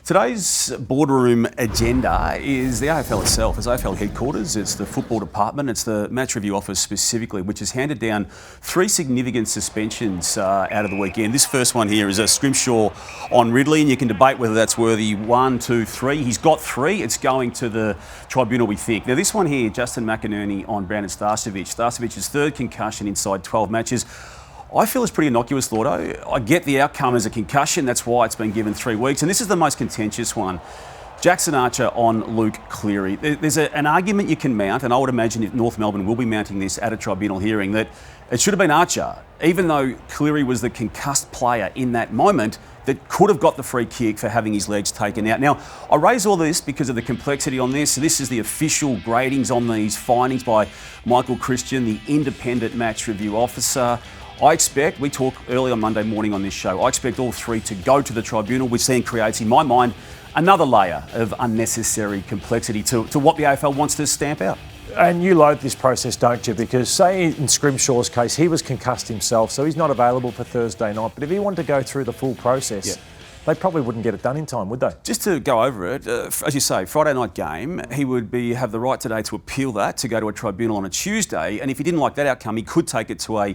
Today's boardroom agenda is the AFL itself. It's AFL headquarters, it's the football department, it's the match review office specifically, which has handed down three significant suspensions out of the weekend. This first one here is a scrimshaw on Ridley, and you can debate whether that's worthy 1, 2, 3. He's got 3. It's going to the tribunal, we think. Now, this one here, Justin McInerney on Brandon Starcevic. Starcevic's third concussion inside 12 matches. I feel it's pretty innocuous, Lloyd. I get the outcome as a concussion. That's why it's been given 3 weeks. And this is the most contentious one. Jackson Archer on Luke Cleary. There's an argument you can mount, and I would imagine if North Melbourne will be mounting this at a tribunal hearing, that it should have been Archer, even though Cleary was the concussed player in that moment that could have got the free kick for having his legs taken out. Now, I raise all this because of the complexity on this. So this is the official gradings on these findings by Michael Christian, the independent match review officer. I expect, we talked early on Monday morning on this show, I expect all 3 to go to the tribunal, which then creates, in my mind, another layer of unnecessary complexity to what the AFL wants to stamp out. And you loathe this process, don't you? Because say in Scrimshaw's case, he was concussed himself, so he's not available for Thursday night. But if he wanted to go through the full process, they probably wouldn't get it done in time, would they? Just to go over it, as you say, Friday night game, he would have the right today to appeal that, to go to a tribunal on a Tuesday, and if he didn't like that outcome, he could take it to a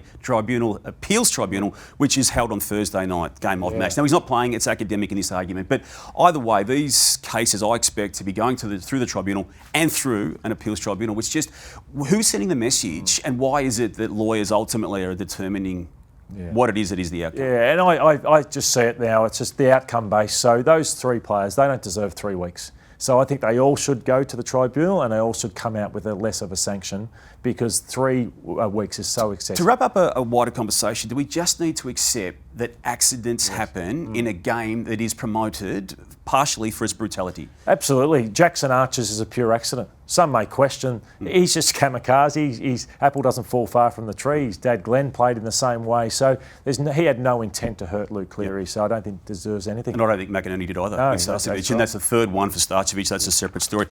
appeals tribunal, which is held on Thursday night, game of match. Now, he's not playing, it's academic in this argument, but either way, these cases I expect to be going through the tribunal and through an appeals tribunal, which just, who's sending the message and why is it that lawyers ultimately are determining what it is that is the outcome? Yeah, and I just see it now. It's just the outcome based. So those 3 players, they don't deserve 3 weeks. So I think they all should go to the tribunal and they all should come out with a less of a sanction because 3 weeks is so excessive. To wrap up a wider conversation, do we just need to accept that accidents happen in a game that is promoted partially for its brutality? Absolutely. Jackson Archer's is a pure accident. Some may question, he's just kamikaze. His apple doesn't fall far from the tree. His dad Glenn played in the same way. So he had no intent to hurt Luke Cleary, so I don't think he deserves anything. And I don't think McInerney did either. No, with Starcevic, and that's the third one for Starcevic. That's a separate story.